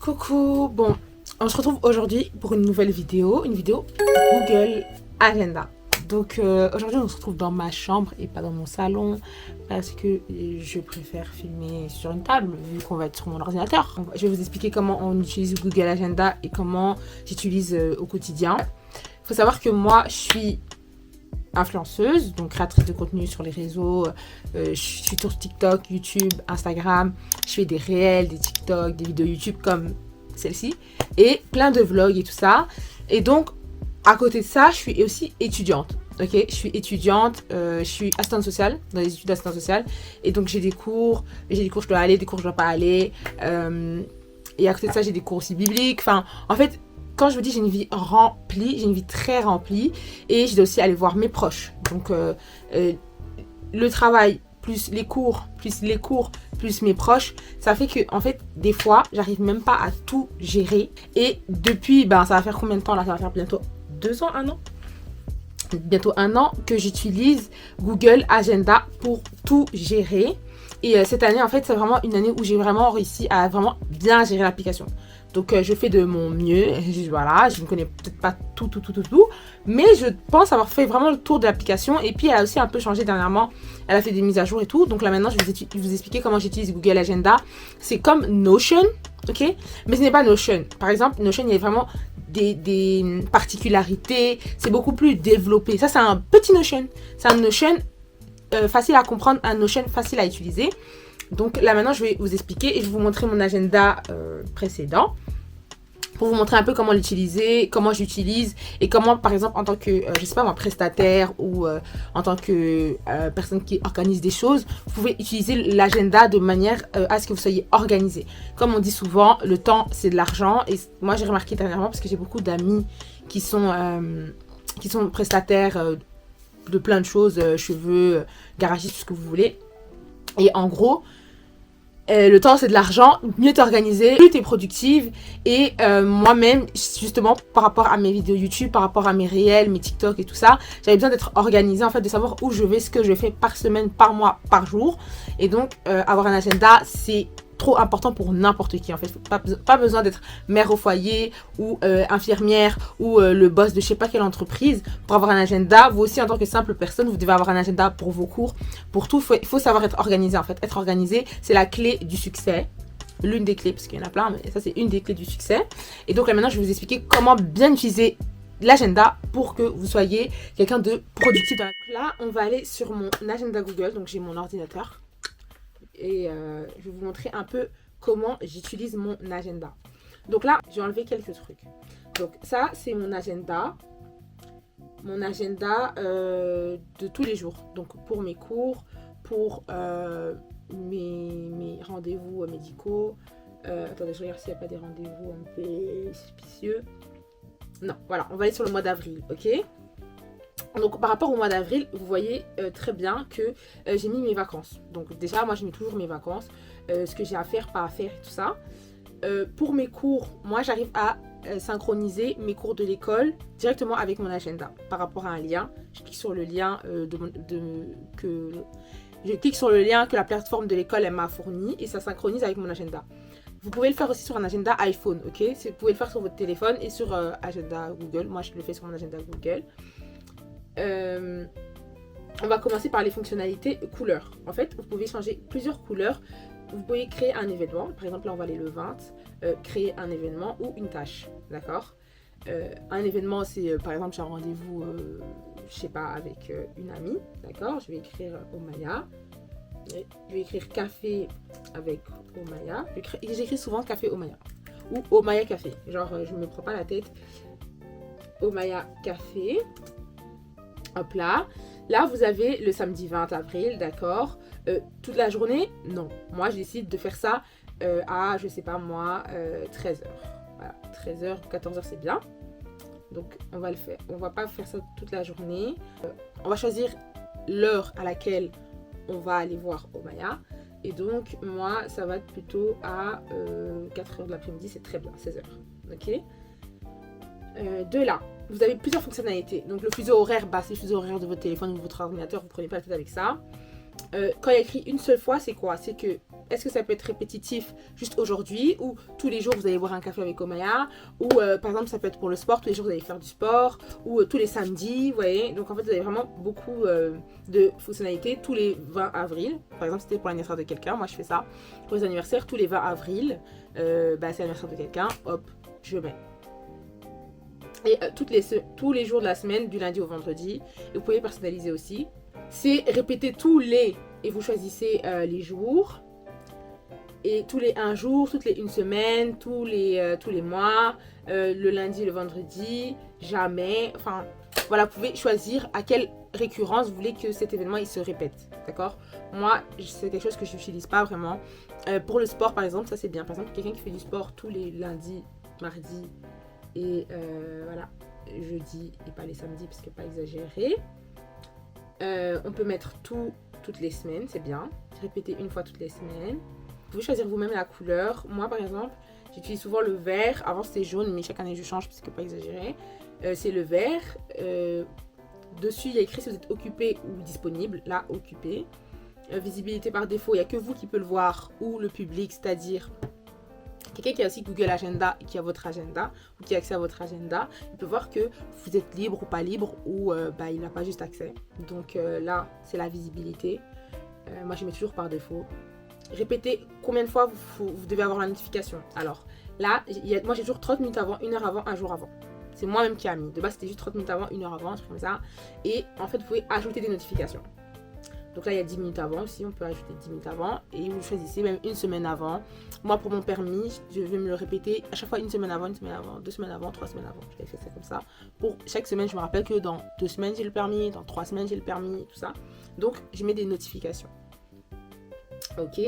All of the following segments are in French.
Coucou, bon, on se retrouve aujourd'hui pour une nouvelle vidéo, Google Agenda. Donc aujourd'hui on se retrouve dans ma chambre et pas dans mon salon parce que je préfère filmer sur une table vu qu'on va être sur mon ordinateur. Donc, je vais vous expliquer comment on utilise Google Agenda et comment j'utilise au quotidien. Il faut savoir que moi je suis influenceuse, donc créatrice de contenu sur les réseaux, je suis sur TikTok, YouTube, Instagram, je fais des réels, des TikTok, des vidéos YouTube comme celle-ci et plein de vlogs et tout ça. Et donc à côté de ça, je suis aussi étudiante. Ok, je suis étudiante, je suis assistante sociale, dans les études d'assistante sociale. Et donc j'ai des cours je dois aller, des cours je dois pas aller. Et à côté de ça, j'ai des cours aussi bibliques. Enfin, en fait, quand je vous dis j'ai une vie remplie, j'ai une vie très remplie. Et je dois aussi aller voir mes proches. Donc le travail, plus les cours, plus mes proches, ça fait que, en fait, des fois, j'arrive même pas à tout gérer. Et depuis, ça va faire combien de temps là? Ça va faire bientôt 2 ans, 1 an? Bientôt 1 an que j'utilise Google Agenda pour tout gérer. Et cette année, en fait, c'est vraiment une année où j'ai vraiment réussi à vraiment bien gérer l'application. Donc, je fais de mon mieux. Voilà, je ne connais peut-être pas tout. Mais je pense avoir fait vraiment le tour de l'application. Et puis, elle a aussi un peu changé dernièrement. Elle a fait des mises à jour et tout. Donc là, maintenant, je vais vous expliquer comment j'utilise Google Agenda. C'est comme Notion, ok? Mais ce n'est pas Notion. Par exemple, Notion, il y a vraiment des particularités. C'est beaucoup plus développé. Ça, c'est un petit Notion. C'est un Notion facile à comprendre, un Notion facile à utiliser. Donc là maintenant je vais vous expliquer et je vais vous montrer mon agenda précédent pour vous montrer un peu comment l'utiliser, comment j'utilise et comment par exemple en tant que je sais pas moi prestataire ou en tant que personne qui organise des choses, vous pouvez utiliser l'agenda de manière à ce que vous soyez organisé. Comme on dit souvent, le temps c'est de l'argent et moi j'ai remarqué dernièrement parce que j'ai beaucoup d'amis qui sont prestataires de plein de choses, cheveux, garagistes, tout ce que vous voulez. Et en gros, le temps c'est de l'argent, mieux t'organiser, plus t'es productive. Et moi-même, justement, par rapport à mes vidéos YouTube, par rapport à mes réels, mes TikTok et tout ça, j'avais besoin d'être organisée, en fait, de savoir où je vais, ce que je fais par semaine, par mois, par jour. Et donc, avoir un agenda, c'est trop important pour n'importe qui en fait. Pas besoin d'être mère au foyer ou infirmière ou le boss de je sais pas quelle entreprise pour avoir un agenda. Vous aussi en tant que simple personne, vous devez avoir un agenda pour vos cours, pour tout. Il faut savoir être organisé en fait. Être organisé, c'est la clé du succès. L'une des clés, parce qu'il y en a plein, mais ça c'est une des clés du succès. Et donc là maintenant je vais vous expliquer comment bien utiliser l'agenda pour que vous soyez quelqu'un de productif. Donc là on va aller sur mon agenda Google, donc j'ai mon ordinateur. Et je vais vous montrer un peu comment j'utilise mon agenda. Donc là, j'ai enlevé quelques trucs. Donc ça, c'est mon agenda. Mon agenda de tous les jours. Donc pour mes cours, pour mes rendez-vous médicaux. Attendez, je regarde s'il n'y a pas des rendez-vous un peu suspicieux. Non, voilà, on va aller sur le mois d'avril, ok ? Donc par rapport au mois d'avril, vous voyez très bien que j'ai mis mes vacances. Donc déjà, moi je mets toujours mes vacances, ce que j'ai à faire, pas à faire et tout ça. Pour mes cours, moi j'arrive à synchroniser mes cours de l'école directement avec mon agenda par rapport à un lien. Je clique sur le lien que la plateforme de l'école m'a fourni et ça synchronise avec mon agenda. Vous pouvez le faire aussi sur un agenda iPhone, ok ? Vous pouvez le faire sur votre téléphone et sur agenda Google. Moi je le fais sur mon agenda Google. On va commencer par les fonctionnalités couleurs. En fait, vous pouvez changer plusieurs couleurs. Vous pouvez créer un événement. Par exemple, là, on va aller le 20. Créer un événement ou une tâche. D'accord ? Un événement, c'est par exemple, j'ai un rendez-vous, je sais pas, avec une amie. D'accord ? Je vais écrire Omaya. Je vais écrire café avec Omaya. J'écris souvent café Omaya. Ou Omaya café. Genre, je me prends pas la tête. Omaya café. Hop là. Là, vous avez le samedi 20 avril, d'accord. Toute la journée, non. Moi, je décide de faire ça à, je sais pas moi, 13h. Voilà, 13h, 14h, c'est bien. Donc, on va le faire. On va pas faire ça toute la journée. On va choisir l'heure à laquelle on va aller voir Omaya. Et donc, moi, ça va être plutôt à 4h de l'après-midi, c'est très bien, 16h. Ok. De là, vous avez plusieurs fonctionnalités. Donc le fuseau horaire, c'est le fuseau horaire de votre téléphone ou de votre ordinateur, vous ne prenez pas la tête avec ça. Quand il y a écrit une seule fois, c'est quoi? C'est que est-ce que ça peut être répétitif juste aujourd'hui, ou tous les jours vous allez boire un café avec Omaya, ou par exemple ça peut être pour le sport, tous les jours vous allez faire du sport, ou tous les samedis, vous voyez. Donc en fait vous avez vraiment beaucoup de fonctionnalités tous les 20 avril. Par exemple c'était pour l'anniversaire de quelqu'un, moi je fais ça pour les anniversaires, tous les 20 avril, c'est l'anniversaire de quelqu'un, hop, je mets. Et tous les jours de la semaine, du lundi au vendredi. Et vous pouvez personnaliser aussi. C'est répéter tous les... Et vous choisissez les jours. Et tous les 1 jour, toutes les 1 semaine, tous les mois, le lundi, le vendredi, jamais. Enfin, voilà, vous pouvez choisir à quelle récurrence vous voulez que cet événement il se répète. D'accord? Moi, c'est quelque chose que je n'utilise pas vraiment. Pour le sport, par exemple, ça c'est bien. Par exemple, quelqu'un qui fait du sport tous les lundis, mardis, et voilà, jeudi et pas les samedis parce que pas exagéré. On peut mettre toutes les semaines, c'est bien. Répéter une fois toutes les semaines. Vous pouvez choisir vous-même la couleur. Moi par exemple, j'utilise souvent le vert. Avant c'était jaune, mais chaque année je change parce que pas exagéré. C'est le vert. Dessus il y a écrit si vous êtes occupé ou disponible. Là, occupé. Visibilité par défaut, il n'y a que vous qui peut le voir ou le public, c'est-à-dire quelqu'un qui a aussi Google Agenda et qui a votre agenda ou qui a accès à votre agenda, il peut voir que vous êtes libre ou pas libre ou il n'a pas juste accès. Donc là, c'est la visibilité. Moi, je mets toujours par défaut. Répétez combien de fois vous devez avoir la notification. Alors là, moi j'ai toujours 30 minutes avant, 1 heure avant, 1 jour avant. C'est moi-même qui a mis. De base, c'était juste 30 minutes avant, 1 heure avant, un truc comme ça. Et en fait, vous pouvez ajouter des notifications. Donc là, il y a 10 minutes avant aussi, on peut ajouter 10 minutes avant. Et vous choisissez même 1 semaine avant. Moi, pour mon permis, je vais me le répéter à chaque fois 1 semaine avant, 1 semaine avant, 2 semaines avant, 3 semaines avant. Je vais faire ça comme ça. Pour chaque semaine, je me rappelle que dans 2 semaines, j'ai le permis, dans 3 semaines, j'ai le permis, tout ça. Donc, je mets des notifications. Ok.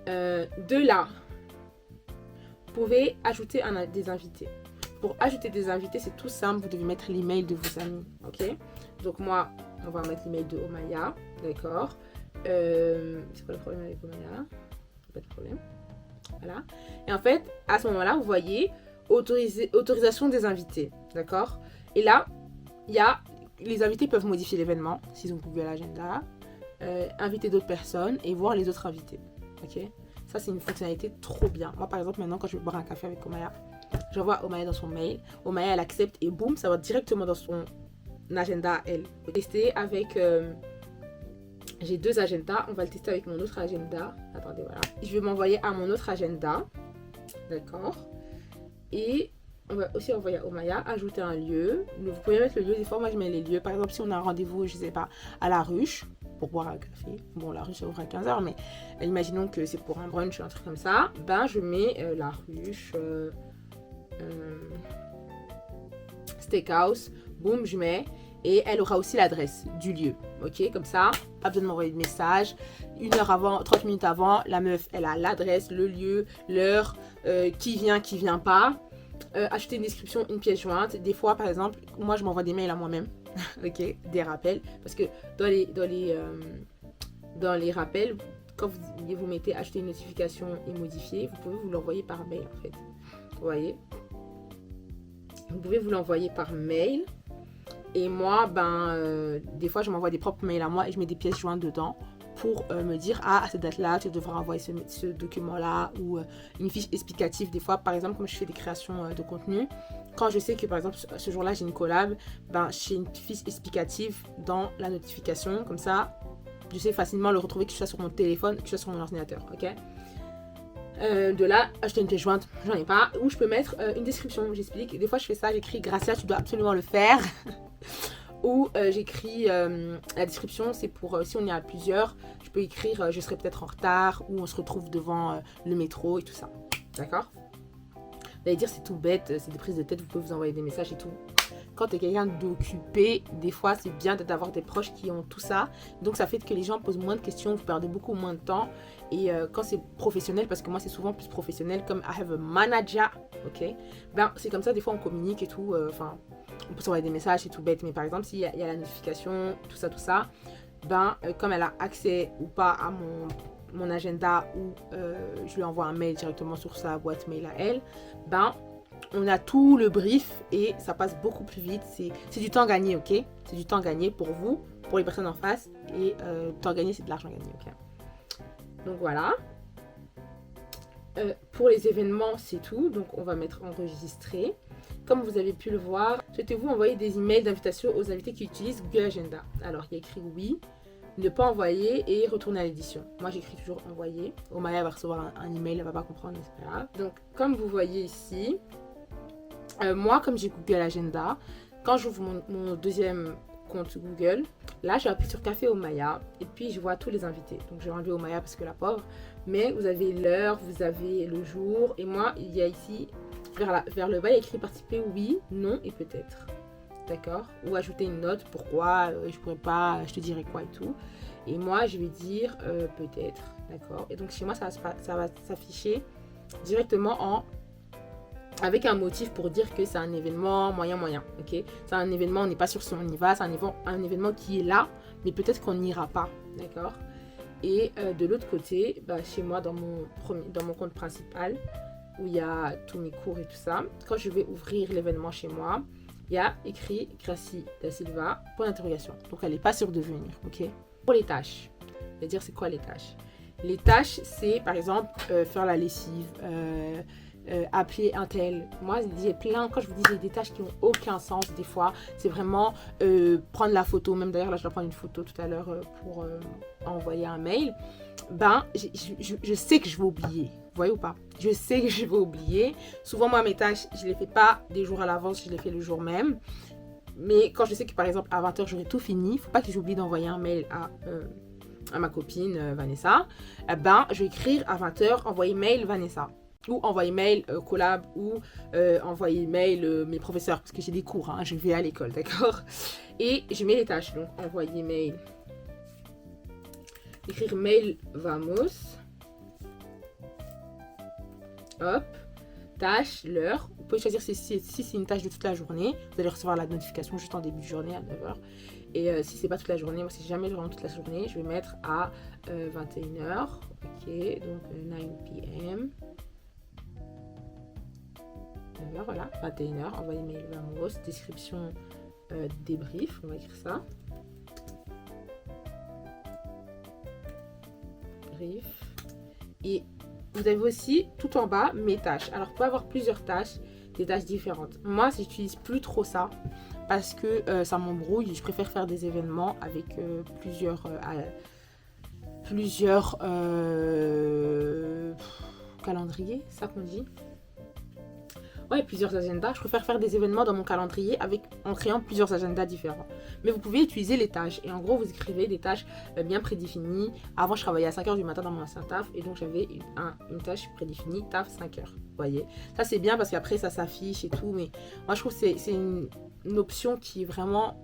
De là, vous pouvez ajouter des invités. Pour ajouter des invités, c'est tout simple. Vous devez mettre l'email de vos amis. Ok. Donc moi, on va mettre l'email de Omaya. D'accord. C'est quoi le problème avec Omaya? Pas de problème. Voilà. Et en fait, à ce moment-là, vous voyez autorisation des invités. D'accord. Et là, les invités peuvent modifier l'événement s'ils ont Google Agenda, inviter d'autres personnes et voir les autres invités. Ok. Ça, c'est une fonctionnalité trop bien. Moi, par exemple, maintenant, quand je vais boire un café avec Omaya, j'envoie Omaya dans son mail. Omaya, elle accepte et boum, ça va directement dans son agenda, elle. On va tester avec... j'ai 2 agendas. On va le tester avec mon autre agenda. Attendez, voilà. Je vais m'envoyer à mon autre agenda. D'accord. Et on va aussi envoyer à Omaya, ajouter un lieu. Vous pouvez mettre le lieu. Des fois, moi, je mets les lieux. Par exemple, si on a un rendez-vous, je sais pas, à la ruche, pour boire un café. Bon, la ruche, ça ouvre à 15h, mais imaginons que c'est pour un brunch ou un truc comme ça. Ben, je mets la ruche, steakhouse. Boum, je mets. Et elle aura aussi l'adresse du lieu. Ok, comme ça, pas besoin de m'envoyer de message. 1 heure avant, 30 minutes avant, la meuf, elle a l'adresse, le lieu, l'heure, qui vient pas. Acheter une description, une pièce jointe. Des fois, par exemple, moi, je m'envoie des mails à moi-même. Ok, des rappels. Parce que dans les rappels, quand vous mettez acheter une notification et modifier, vous pouvez vous l'envoyer par mail, en fait. Vous voyez? Vous pouvez vous l'envoyer par mail. Et moi, des fois, je m'envoie des propres mails à moi et je mets des pièces jointes dedans pour me dire, à cette date-là, tu devras envoyer ce document-là ou une fiche explicative. Des fois, par exemple, comme je fais des créations de contenu, quand je sais que, par exemple, ce jour-là, j'ai une collab, j'ai une fiche explicative dans la notification. Comme ça, je sais facilement le retrouver, que ce soit sur mon téléphone, que ce soit sur mon ordinateur. Ok. De là, acheter une pièce jointe, j'en ai pas. Ou je peux mettre une description, j'explique. Des fois, je fais ça, j'écris Gracia, tu dois absolument le faire. Ou j'écris la description, c'est pour si on est à plusieurs, je peux écrire je serai peut-être en retard ou on se retrouve devant le métro et tout ça. D'accord? Vous allez dire c'est tout bête, c'est des prises de tête, vous pouvez vous envoyer des messages et tout. Quand tu es quelqu'un d'occupé, des fois c'est bien d'avoir des proches qui ont tout ça. Donc ça fait que les gens posent moins de questions, vous perdez beaucoup moins de temps. Et quand c'est professionnel, parce que moi c'est souvent plus professionnel, comme I have a manager, ok, c'est comme ça, des fois on communique et tout, on peut s'envoyer des messages, c'est tout bête, mais par exemple s'il y a la notification, tout ça, comme elle a accès ou pas à mon agenda ou je lui envoie un mail directement sur sa boîte mail à elle, on a tout le brief et ça passe beaucoup plus vite. C'est du temps gagné, ok? C'est du temps gagné pour vous, pour les personnes en face. Et temps gagné, c'est de l'argent gagné, ok? Donc voilà. Pour les événements, c'est tout. Donc, on va mettre enregistrer. Comme vous avez pu le voir, souhaitez-vous envoyer des emails d'invitation aux invités qui utilisent Google Agenda? Alors, il y a écrit oui, ne pas envoyer et retourner à l'édition. Moi, j'écris toujours envoyer. Omaya va recevoir un email, elle va pas comprendre, mais c'est pas grave. Donc, comme vous voyez ici, moi, comme j'ai Google Agenda, quand j'ouvre mon deuxième compte Google, là, je vais appuyer sur Café Omaya et puis je vois tous les invités. Donc, je vais enlever Omaya parce que la pauvre. Mais vous avez l'heure, vous avez le jour. Et moi, il y a ici, vers le bas, il y a écrit participer oui, non et peut-être. D'accord? Ou ajouter une note, pourquoi je pourrais pas, je te dirais quoi et tout. Et moi, je vais dire peut-être. D'accord? Et donc, chez moi, ça va s'afficher directement avec un motif pour dire que c'est un événement moyen, ok? C'est un événement, on n'est pas sûr si on y va, c'est un événement qui est là, mais peut-être qu'on n'ira pas, d'accord? Et de l'autre côté, chez moi, dans mon compte principal, où il y a tous mes cours et tout ça, quand je vais ouvrir l'événement chez moi, il y a écrit Gracie da Silva, point d'interrogation. Donc, elle n'est pas sûre de venir, ok? Pour les tâches, je vais dire c'est quoi les tâches? Les tâches, c'est par exemple faire la lessive, appeler un tel. Moi, j'ai plein, quand je vous dis j'ai des tâches qui n'ont aucun sens des fois, c'est vraiment prendre la photo, même d'ailleurs là je dois prendre une photo tout à l'heure pour envoyer un mail. Je sais que je vais oublier, vous voyez ou pas? Je sais que je vais oublier. Souvent moi mes tâches, je les fais pas des jours à l'avance, je les fais le jour même. Mais quand je sais que par exemple à 20h j'aurai tout fini, il ne faut pas que j'oublie d'envoyer un mail à ma copine Vanessa. Je vais écrire à 20h, envoyer mail Vanessa. Ou envoyer mail collab ou envoyer mail mes professeurs parce que j'ai des cours, hein, je vais à l'école, d'accord? Et je mets les tâches, donc envoyer mail, écrire mail vamos, hop, tâche, l'heure. Vous pouvez choisir si c'est une tâche de toute la journée, vous allez recevoir la notification juste en début de journée à 9h. Et si c'est pas toute la journée, moi c'est jamais vraiment toute la journée, je vais mettre à 21h, ok, donc 9 p.m. Voilà, 21h, envoyer mail vamos, description débrief, on va écrire ça. Brief. Et vous avez aussi tout en bas mes tâches. Alors, vous pouvez avoir plusieurs tâches, des tâches différentes. Moi, j'utilise plus trop ça parce que ça m'embrouille. Je préfère faire des événements avec plusieurs calendriers, c'est ça qu'on dit? Ouais, plusieurs agendas. Je préfère faire des événements dans mon calendrier en créant plusieurs agendas différents. Mais vous pouvez utiliser les tâches. Et en gros, vous écrivez des tâches bien prédéfinies. Avant, je travaillais à 5h du matin dans mon ancien taf. Et donc, j'avais une tâche prédéfinie, taf 5h. Vous voyez? Ça, c'est bien parce qu'après, ça s'affiche et tout. Mais moi, je trouve que c'est une option qui est vraiment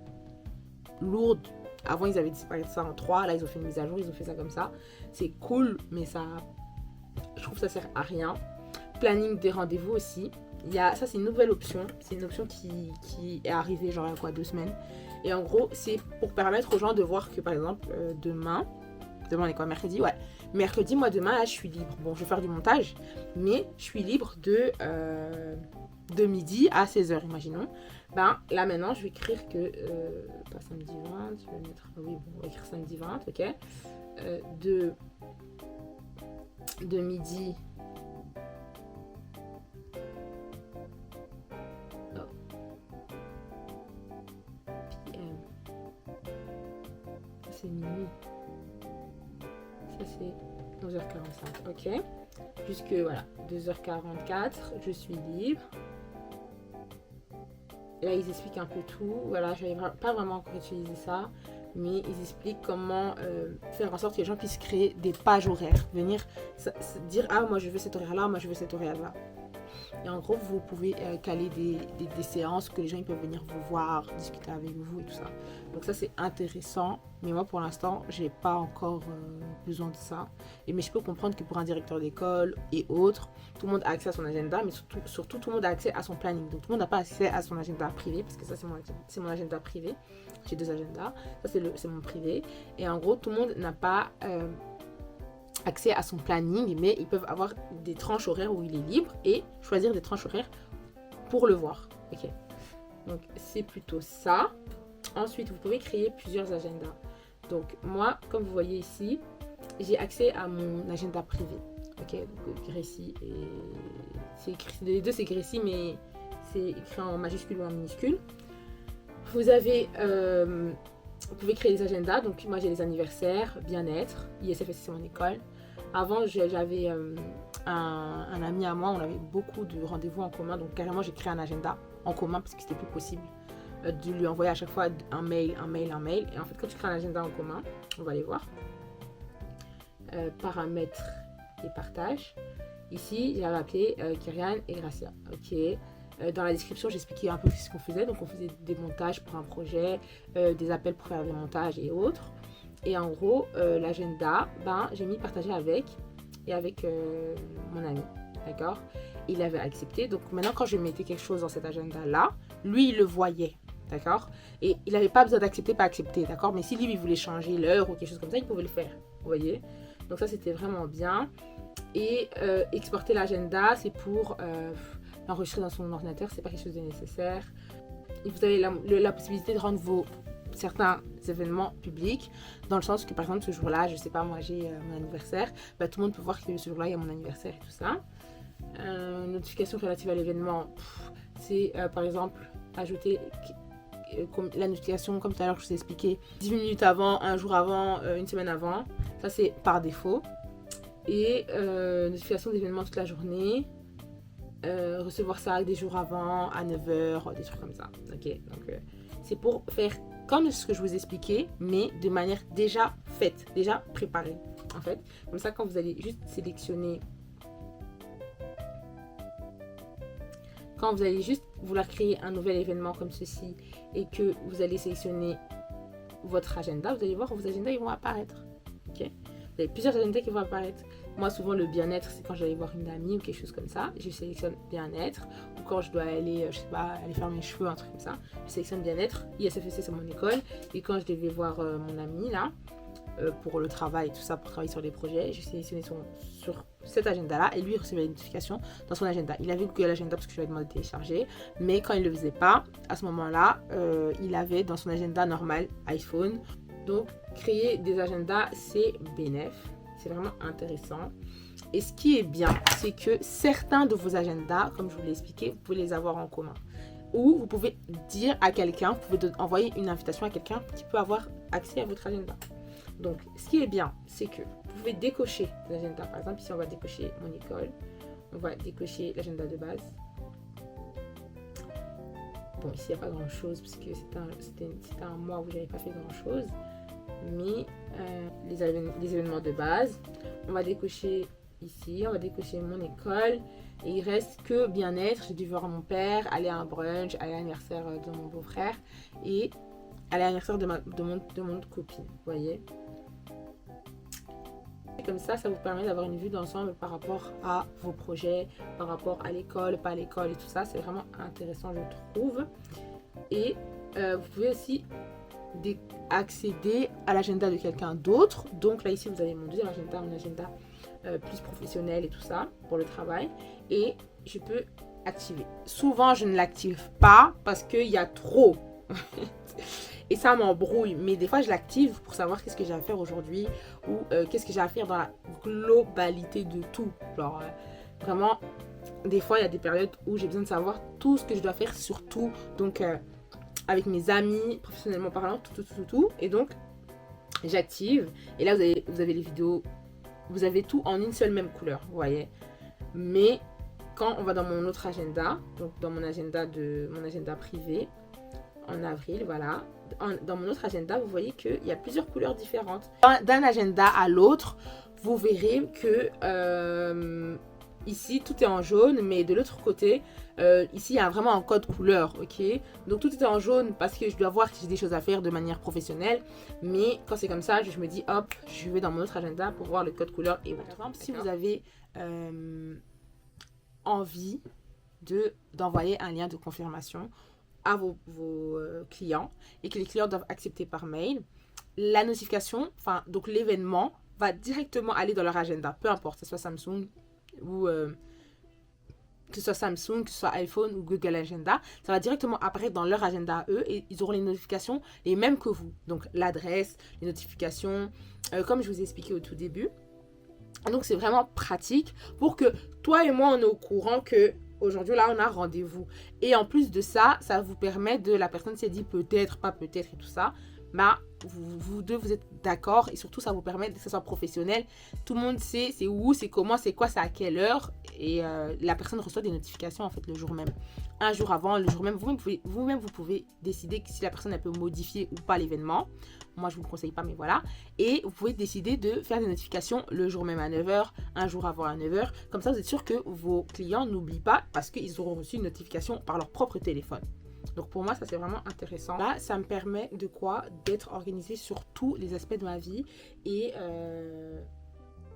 lourde. Avant, ils avaient disparu de ça en 3. Là, ils ont fait une mise à jour. Ils ont fait ça comme ça. C'est cool, mais je trouve que ça sert à rien. Planning des rendez-vous aussi. Ça c'est une nouvelle option, c'est une option qui est arrivée genre il y a quoi 2 semaines. Et en gros c'est pour permettre aux gens de voir que par exemple demain on est quoi, mercredi? Ouais, mercredi moi demain là je suis libre. Bon je vais faire du montage mais je suis libre de midi à 16h imaginons. Là maintenant je vais écrire que pas samedi 20, je vais mettre, oui bon, on va écrire samedi 20, ok, de midi c'est minuit. Ça c'est 11h45, ok. Jusque voilà, 2h44, je suis libre. Là ils expliquent un peu tout. Voilà, je n'avais pas vraiment encore utilisé ça. Mais ils expliquent comment faire en sorte que les gens puissent créer des pages horaires. Venir dire ah moi je veux cet horaire là, moi je veux cet horaire là. Et en gros, vous pouvez caler des séances que les gens ils peuvent venir vous voir, discuter avec vous et tout ça. Donc ça, c'est intéressant. Mais moi, pour l'instant, j'ai pas encore besoin de ça. Mais je peux comprendre que pour un directeur d'école et autres, tout le monde a accès à son agenda, mais surtout tout le monde a accès à son planning. Donc tout le monde n'a pas accès à son agenda privé, parce que ça, c'est mon agenda privé. J'ai 2 agendas. Ça, c'est mon privé. Et en gros, tout le monde n'a pas accès à son planning, mais ils peuvent avoir des tranches horaires où il est libre et choisir des tranches horaires pour le voir. Ok, donc c'est plutôt ça. Ensuite, vous pouvez créer plusieurs agendas. Donc moi, comme vous voyez ici, j'ai accès à mon agenda privé. Ok, donc Gracie et c'est écrit, les deux c'est Gracie, mais c'est écrit en majuscule ou en minuscule. Vous avez, vous pouvez créer des agendas. Donc moi j'ai les anniversaires, bien-être, ISFSC c'est mon école. Avant j'avais un ami à moi, on avait beaucoup de rendez-vous en commun, donc carrément j'ai créé un agenda en commun parce que c'était plus possible de lui envoyer à chaque fois un mail. Et en fait quand tu crées un agenda en commun, on va aller voir, paramètres et partage. Ici j'avais appelé Kyrian et Gracia. Ok. Dans la description, j'expliquais un peu ce qu'on faisait. Donc, on faisait des montages pour un projet, des appels pour faire des montages et autres. Et en gros, l'agenda, j'ai mis partager avec et avec mon ami. D'accord? Il avait accepté. Donc, maintenant, quand je mettais quelque chose dans cet agenda-là, lui, il le voyait. D'accord? Et il n'avait pas besoin d'accepter, pas accepter. D'accord? Mais si lui, il voulait changer l'heure ou quelque chose comme ça, il pouvait le faire. Vous voyez? Donc, ça, c'était vraiment bien. Et exporter l'agenda, c'est pour l'enregistrer dans son ordinateur, c'est pas quelque chose de nécessaire. Et vous avez la possibilité de rendre certains événements publics, dans le sens que par exemple ce jour-là, je sais pas, moi j'ai mon anniversaire, tout le monde peut voir que ce jour-là il y a mon anniversaire et tout ça. Notification relative à l'événement, c'est par exemple ajouter la notification comme tout à l'heure je vous ai expliqué, 10 minutes avant, un jour avant, une semaine avant, ça c'est par défaut. Et notification d'événements toute la journée, recevoir ça des jours avant, à 9h, des trucs comme ça. Ok, donc c'est pour faire comme ce que je vous expliquais, mais de manière déjà faite, déjà préparée. En fait, comme ça, quand vous allez juste sélectionner, quand vous allez juste vouloir créer un nouvel événement comme ceci et que vous allez sélectionner votre agenda, vous allez voir vos agendas ils vont apparaître. Ok, vous avez plusieurs agendas qui vont apparaître. Moi, souvent, le bien-être, c'est quand j'allais voir une amie ou quelque chose comme ça. Je sélectionne bien-être. Ou quand je dois aller, je sais pas, aller faire mes cheveux, un truc comme ça. Je sélectionne bien-être. ISFSC, c'est mon école. Et quand je devais voir mon ami, là, pour le travail, tout ça, pour travailler sur des projets, je sélectionnais sur cet agenda-là. Et lui, il recevait une notification dans son agenda. Il avait Google Agenda parce que je lui avais demandé de télécharger. Mais quand il ne le faisait pas, à ce moment-là, il avait dans son agenda normal iPhone. Donc, créer des agendas, c'est bénéf. C'est vraiment intéressant. Et ce qui est bien, c'est que certains de vos agendas, comme je vous l'ai expliqué, vous pouvez les avoir en commun. Ou vous pouvez dire à quelqu'un, vous pouvez envoyer une invitation à quelqu'un qui peut avoir accès à votre agenda. Donc, ce qui est bien, c'est que vous pouvez décocher l'agenda. Par exemple, ici, on va décocher mon école. On va décocher l'agenda de base. Bon, ici, il n'y a pas grand-chose parce que c'était un mois où je n'avais pas fait grand-chose. Mais les événements de base, on va décocher ici, on va décocher mon école et il reste que bien-être. J'ai dû voir mon père, aller à un brunch, aller à l'anniversaire de mon beau-frère et aller à l'anniversaire de mon copine, vous voyez. Et comme ça vous permet d'avoir une vue d'ensemble par rapport à vos projets, par rapport à l'école, pas à l'école et tout ça. C'est vraiment intéressant, je trouve. Et vous pouvez aussi accéder à l'agenda de quelqu'un d'autre. Donc là ici vous avez mon deuxième agenda, mon agenda plus professionnel et tout ça pour le travail, et je peux activer. Souvent je ne l'active pas parce qu'il y a trop et ça m'embrouille, mais des fois je l'active pour savoir qu'est-ce que j'ai à faire aujourd'hui ou qu'est-ce que j'ai à faire dans la globalité de tout. Genre vraiment des fois il y a des périodes où j'ai besoin de savoir tout ce que je dois faire sur tout, donc avec mes amis, professionnellement parlant, tout. Et donc, j'active. Et là, vous avez les vidéos. Vous avez tout en une seule même couleur, vous voyez. Mais quand on va dans mon autre agenda, donc dans mon agenda privé, en avril, voilà. Dans mon autre agenda, vous voyez qu'il y a plusieurs couleurs différentes. D'un agenda à l'autre, vous verrez que ici, tout est en jaune, mais de l'autre côté, ici, il y a vraiment un code couleur, ok? Donc, tout est en jaune parce que je dois voir que j'ai des choses à faire de manière professionnelle. Mais quand c'est comme ça, je me dis, hop, je vais dans mon autre agenda pour voir le code couleur et autres. Par exemple, si vous avez envie d'envoyer un lien de confirmation à vos clients et que les clients doivent accepter par mail, la notification, donc l'événement, va directement aller dans leur agenda, peu importe, que ce soit Samsung ou que ce soit Samsung, que ce soit iPhone ou Google Agenda, ça va directement apparaître dans leur agenda à eux et ils auront les notifications les mêmes que vous. Donc l'adresse, les notifications, comme je vous ai expliqué au tout début. Donc c'est vraiment pratique pour que toi et moi on est au courant que aujourd'hui là on a rendez-vous. Et en plus de ça, ça vous permet de, la personne s'est dit peut-être, pas peut-être et tout ça, bah vous deux vous êtes d'accord et surtout ça vous permet que ce soit professionnel. Tout le monde sait c'est où, c'est comment, c'est quoi, c'est à quelle heure et la personne reçoit des notifications en fait le jour même. Un jour avant, le jour même, vous-même vous pouvez décider si la personne elle peut modifier ou pas l'événement. Moi je vous le conseille pas mais voilà. Et vous pouvez décider de faire des notifications le jour même à 9h, un jour avant à 9h. Comme ça vous êtes sûr que vos clients n'oublient pas parce qu'ils auront reçu une notification par leur propre téléphone. Donc pour moi, ça c'est vraiment intéressant. Là, ça me permet de quoi? D'être organisée sur tous les aspects de ma vie. Et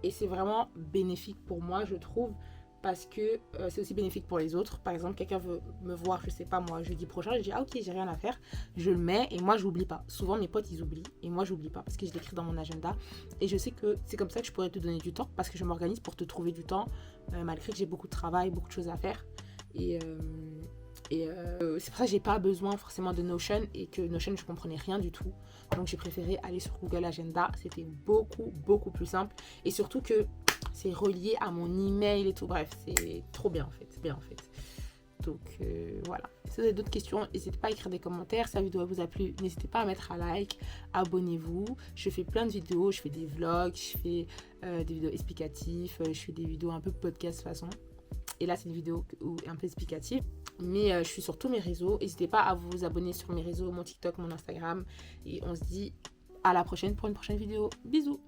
c'est vraiment bénéfique pour moi, je trouve. Parce que c'est aussi bénéfique pour les autres. Par exemple, quelqu'un veut me voir, je sais pas moi, jeudi prochain. Je dis, ah ok, j'ai rien à faire. Je le mets et moi, j'oublie pas. Souvent, mes potes, ils oublient. Et moi, j'oublie pas parce que je l'écris dans mon agenda. Et je sais que c'est comme ça que je pourrais te donner du temps. Parce que je m'organise pour te trouver du temps. Malgré que j'ai beaucoup de travail, beaucoup de choses à faire. Et c'est pour ça que j'ai pas besoin forcément de Notion et que Notion je comprenais rien du tout, donc j'ai préféré aller sur Google Agenda. C'était beaucoup plus simple et surtout que c'est relié à mon email et tout. Bref, c'est trop bien en fait, c'est bien en fait. Donc voilà, si vous avez d'autres questions, n'hésitez pas à écrire des commentaires. Si la vidéo vous a plu, n'hésitez pas à mettre un like, abonnez-vous. Je fais plein de vidéos, je fais des vlogs, je fais des vidéos explicatives, je fais des vidéos un peu podcast façon. Et là, c'est une vidéo un peu explicative. Mais je suis sur tous mes réseaux. N'hésitez pas à vous abonner sur mes réseaux, mon TikTok, mon Instagram. Et on se dit à la prochaine pour une prochaine vidéo. Bisous!